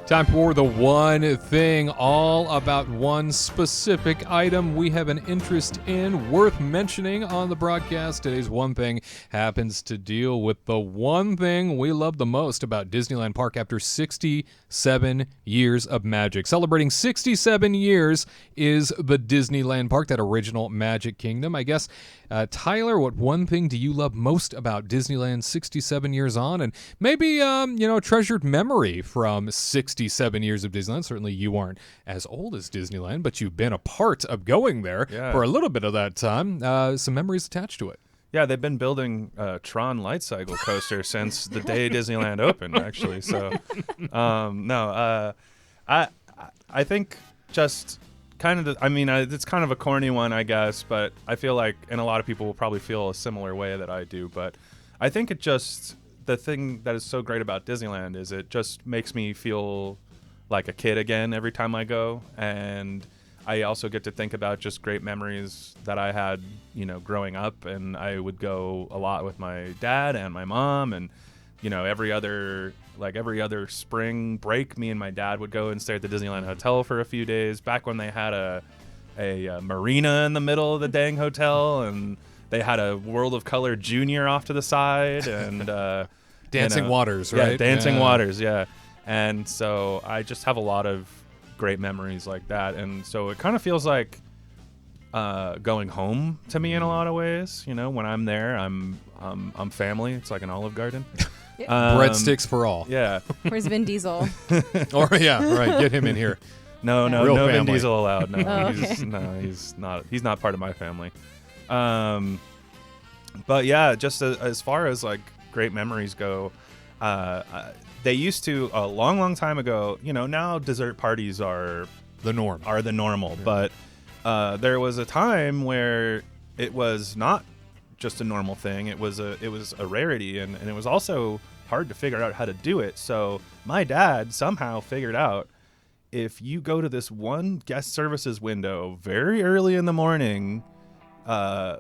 Time for the one thing, all about one specific item we have an interest in, worth mentioning on the broadcast. Today's one thing happens to deal with the one thing we love the most about Disneyland Park after 67 years of magic. Celebrating 67 years is the Disneyland Park, that original Magic Kingdom. I guess, Tyler, what one thing do you love most about Disneyland 67 years on? And maybe, a treasured memory from 67 years of Disneyland. Certainly you aren't as old as Disneyland, but you've been a part of going there for a little bit of that time. Some memories attached to it. Yeah, they've been building Tron Light Cycle coaster since the day Disneyland opened, actually. So, I think just kind of, it's kind of a corny one, I guess, but I feel like, and a lot of people will probably feel a similar way that I do, but I think the thing that is so great about Disneyland is it just makes me feel like a kid again every time I go. And I also get to think about just great memories that I had, growing up. And I would go a lot with my dad and my mom, and, every other spring break, me and my dad would go and stay at the Disneyland Hotel for a few days, back when they had a marina in the middle of the dang hotel, and they had a World of Color Junior off to the side, and Dancing Waters, right? Yeah, Dancing Waters, yeah. And so I just have a lot of great memories like that, and so it kind of feels like going home to me in a lot of ways. When I'm there, I'm family. It's like an Olive Garden. Breadsticks for all. Yeah. Where's Vin Diesel? Yeah, right. Get him in here. No Vin Diesel allowed. No, Oh, okay. He's not. He's not part of my family. But yeah, just as far as like great memories go, they used to a long time ago. Now dessert parties are The norm. normal, but there was a time where it was not just a normal thing. It was a rarity, and it was also hard to figure out how to do it. So my dad somehow figured out, if you go to this one guest services window very early in the morning, the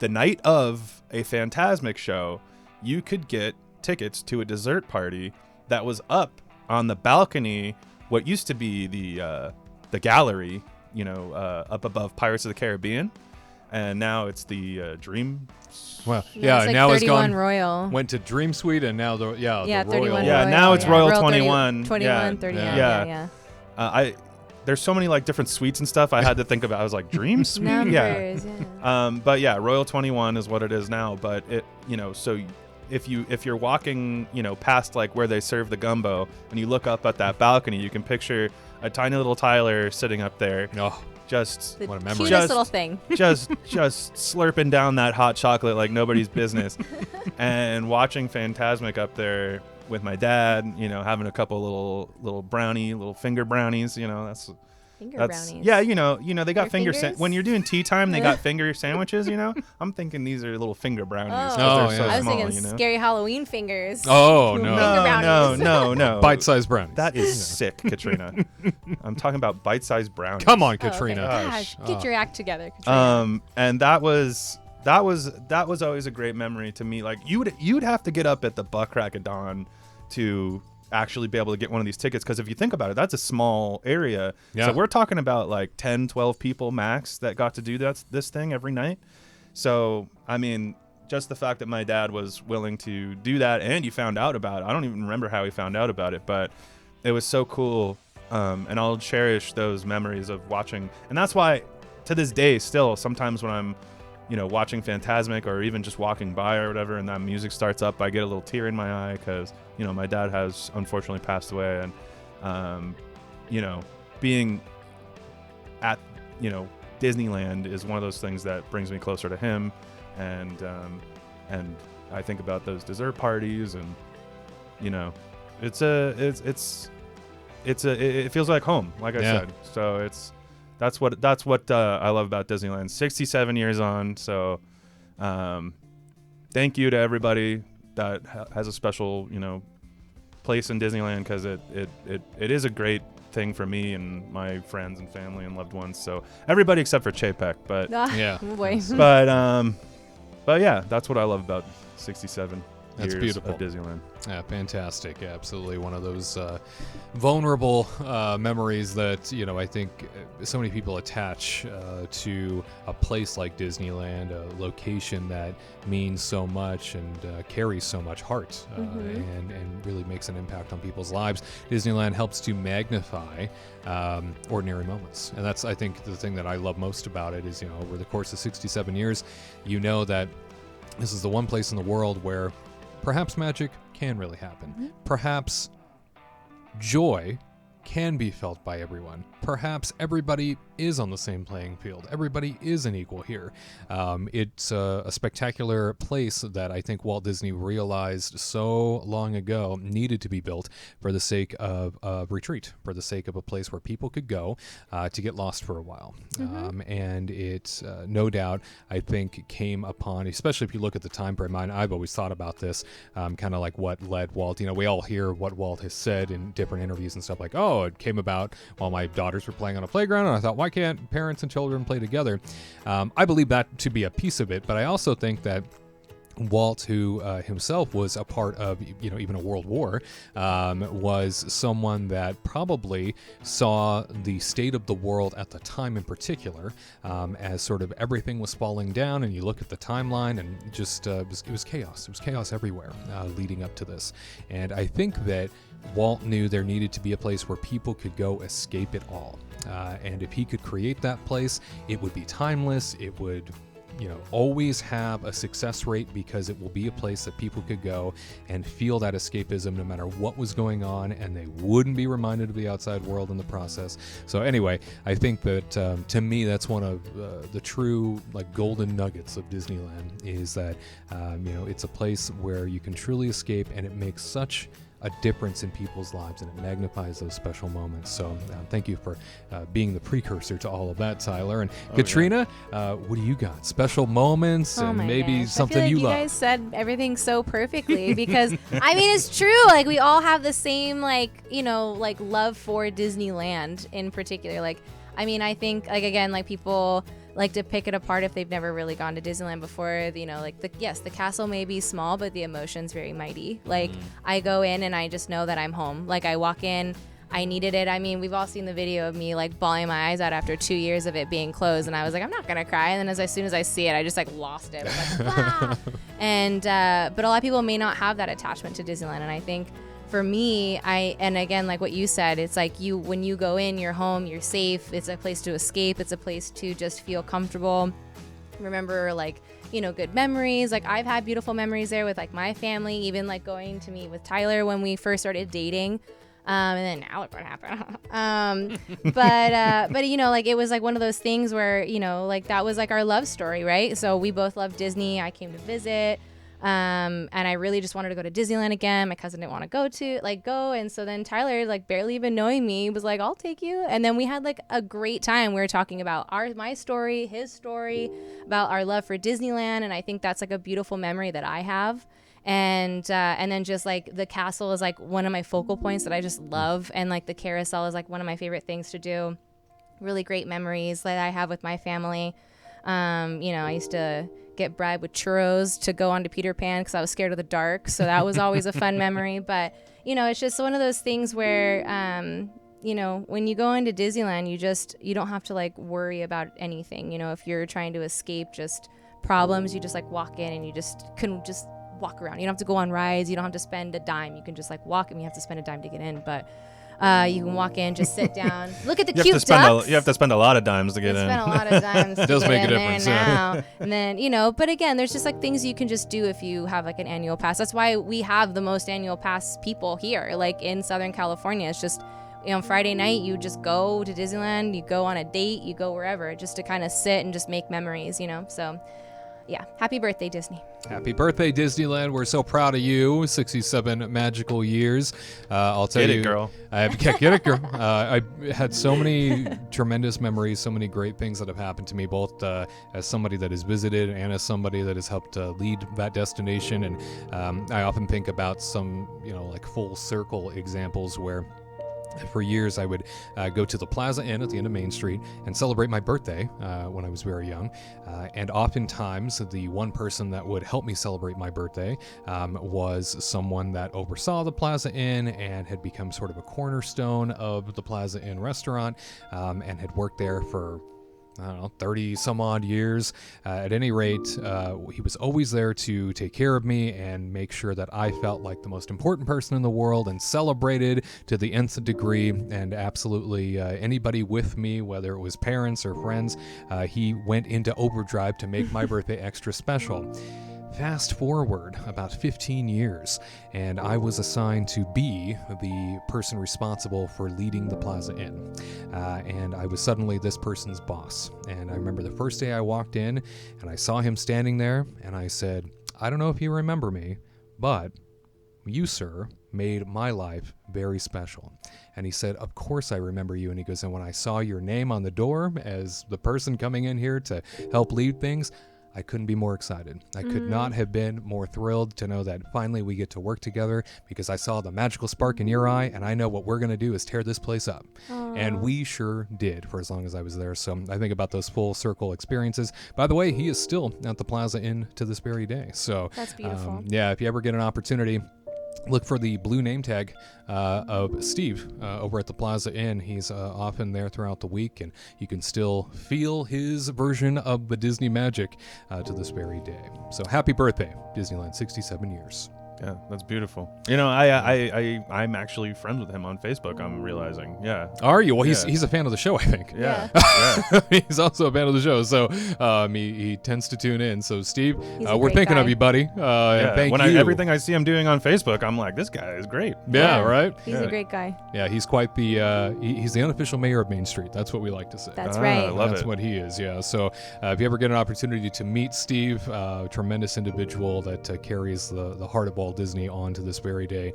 night of a Fantasmic show, you could get tickets to a dessert party that was up on the balcony, what used to be the gallery, up above Pirates of the Caribbean, and now it's the Dream. Well, It's like now it's 31 gone. Royal. Went to Dream Suite, and now the 31 Royal. Yeah, Royal, now it's yeah. Royal 21. 21. 31. Yeah. There's so many like different suites and stuff I had to think about. I was like, Dream Suite? Numbers, But yeah, Royal 21 is what it is now. But it, so if you're walking, past like where they serve the gumbo, and you look up at that balcony, you can picture a tiny little Tyler sitting up there. Oh, The what a memory. cutest little thing. just slurping down that hot chocolate like nobody's business, and watching Fantasmic up there with my dad, having a couple little finger brownies, that's Brownies. yeah, they got Their when fingers? you're doing tea time, they got finger sandwiches, I'm thinking these are little finger brownies. 'cause Oh, they're so yeah. I was small, thinking scary Halloween fingers. Oh, Finger no. brownies. No. Bite-sized brownies. That is sick, Katrina. I'm talking about bite-sized brownies. Come on, Oh, okay. Katrina. Gosh, get your act together, Katrina. And that was always a great memory to me. Like you'd have to get up at the buck crack of dawn to actually be able to get one of these tickets, because if you think about it, that's a small area. Yeah. So we're talking about like 10, 12 people max that got to do this thing every night. So just the fact that my dad was willing to do that, and you found out about it. I don't even remember how he found out about it, but it was so cool. And I'll cherish those memories of watching. And that's why to this day, still, sometimes when I'm watching Fantasmic or even just walking by or whatever, and that music starts up, I get a little tear in my eye, because my dad has unfortunately passed away, and being at Disneyland is one of those things that brings me closer to him, and I think about those dessert parties, and it feels like home, like I said. So that's what I love about Disneyland. 67 years on, so thank you to everybody that has a special place in Disneyland, because it is a great thing for me and my friends and family and loved ones. So everybody except for Chapek, but Yeah. Oh boy. but yeah, that's what I love about 67. That's years beautiful. of Disneyland. Yeah, fantastic. Yeah, absolutely. One of those vulnerable memories that, I think so many people attach to a place like Disneyland, a location that means so much and carries so much heart and really makes an impact on people's lives. Disneyland helps to magnify ordinary moments. And that's, I think, the thing that I love most about it is, over the course of 67 years, that this is the one place in the world where perhaps magic can really happen. Perhaps joy can be felt by everyone. Perhaps everybody is on the same playing field. Everybody is an equal here. It's a spectacular place that I think Walt Disney realized so long ago needed to be built for the sake of retreat, for the sake of a place where people could go to get lost for a while. And it, no doubt, I think came upon, especially if you look at the time frame, I've always thought about this, kind of like what led Walt. We all hear what Walt has said in different interviews and stuff like, oh, it came about while my daughters were playing on a playground, and I thought, why can't parents and children play together? I believe that to be a piece of it, but I also think that Walt, who himself was a part of, even a world war, was someone that probably saw the state of the world at the time in particular as sort of everything was falling down, and you look at the timeline and just it was chaos. It was chaos everywhere leading up to this. And I think that Walt knew there needed to be a place where people could go escape it all. And if he could create that place, it would be timeless. It would always have a success rate because it will be a place that people could go and feel that escapism no matter what was going on, and they wouldn't be reminded of the outside world in the process. So anyway, I think that to me, that's one of the true golden nuggets of Disneyland is that, it's a place where you can truly escape, and it makes such a difference in people's lives, and it magnifies those special moments. So thank you for being the precursor to all of that, Tyler. And Katrina, what do you got? Special moments and maybe something you love? You guys said everything so perfectly because it's true. We all have the same love for Disneyland in particular. I think again, people like to pick it apart if they've never really gone to Disneyland before. The castle may be small, but the emotion's very mighty. I go in and I just know that I'm home. I walk in, I needed it. We've all seen the video of me bawling my eyes out after 2 years of it being closed, and I was like, I'm not gonna cry. And then as soon as I see it, I just lost it. I was ah! And but a lot of people may not have that attachment to Disneyland, and I think for me, and again, what you said, it's when you go in, you're home, you're safe. It's a place to escape. It's a place to just feel comfortable. Remember, good memories. I've had beautiful memories there with my family, even going to meet with Tyler when we first started dating. And then now look what happened. But it was one of those things where, that was our love story, right? So we both love Disney. I came to visit. And I really just wanted to go to Disneyland again. My cousin didn't want to go. And so then Tyler, barely even knowing me, was I'll take you. And then we had a great time. We were talking about my story, his story, about our love for Disneyland. And I think that's a beautiful memory that I have. And then just the castle is one of my focal points that I just love. And the carousel is one of my favorite things to do. Really great memories that I have with my family. I used to get bribed with churros to go onto Peter Pan because I was scared of the dark. So that was always a fun memory. But, it's just one of those things where, when you go into Disneyland, you don't have to worry about anything. If you're trying to escape just problems, you just walk in and you can walk around. You don't have to go on rides. You don't have to spend a dime. You can just walk, and you have to spend a dime to get in. But you can walk in, just sit down, look at the cute ducks. You have to spend a lot of dimes to get in. Spend a lot of dimes. It does make a difference. Now. And then, but again, there's just things you can just do if you have an annual pass. That's why we have the most annual pass people here, in Southern California. It's just, on Friday night, you just go to Disneyland, you go on a date, you go wherever, just to kind of sit and just make memories, So, yeah, happy birthday, Disney. Happy birthday, Disneyland. We're so proud of you. 67 magical years. I'll tell you. Get it, girl. Get it, girl. I had so many tremendous memories, so many great things that have happened to me, both as somebody that has visited and as somebody that has helped lead that destination. And I often think about some, full circle examples where For years, I would go to the Plaza Inn at the end of Main Street and celebrate my birthday when I was very young. And oftentimes, the one person that would help me celebrate my birthday was someone that oversaw the Plaza Inn and had become sort of a cornerstone of the Plaza Inn restaurant and had worked there for, I don't know, 30 some odd years. At any rate, he was always there to take care of me and make sure that I felt like the most important person in the world and celebrated to the nth degree. And absolutely anybody with me, whether it was parents or friends, he went into overdrive to make my birthday extra special. Fast forward about 15 years, and I was assigned to be the person responsible for leading the Plaza Inn. And I was suddenly this person's boss. And I remember the first day I walked in, and I saw him standing there, and I said, I don't know if you remember me, but you, sir, made my life very special. And he said, of course I remember you. And he goes, and when I saw your name on the door as the person coming in here to help lead things, I couldn't be more excited. I could not have been more thrilled to know that finally we get to work together, because I saw the magical spark in your eye, and I know what we're going to do is tear this place up. Aww. And we sure did for as long as I was there. So I think about those full circle experiences. By the way, he is still at the Plaza Inn to this very day. So that's beautiful. Yeah, if you ever get an opportunity, look for the blue name tag of Steve over at the Plaza Inn. He's often there throughout the week, and you can still feel his version of the Disney magic to this very day. So happy birthday, Disneyland, 67 years. Yeah, that's beautiful. You know, I'm actually friends with him on Facebook, I'm realizing. Yeah. Are you? Well, Yeah. he's a fan of the show, I think. Yeah. Yeah. Yeah. He's also a fan of the show, so he tends to tune in. So, Steve, He's a we're great thinking guy. of you, buddy. And Yeah. thank When you. everything I see him doing on Facebook, I'm like, this guy is great. Yeah, right? He's Yeah. a great guy. Yeah, he's quite the he's the unofficial mayor of Main Street. That's what we like to say. That's Ah, right. I love That's it. what he is, yeah. So if you ever get an opportunity to meet Steve, tremendous individual that carries the heart of Walt Disney on to this very day.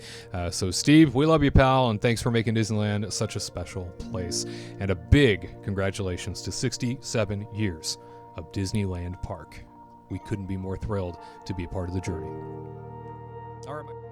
So Steve, we love you, pal, and thanks for making Disneyland such a special place. And a big congratulations to 67 years of Disneyland Park. We couldn't be more thrilled to be a part of the journey. All right.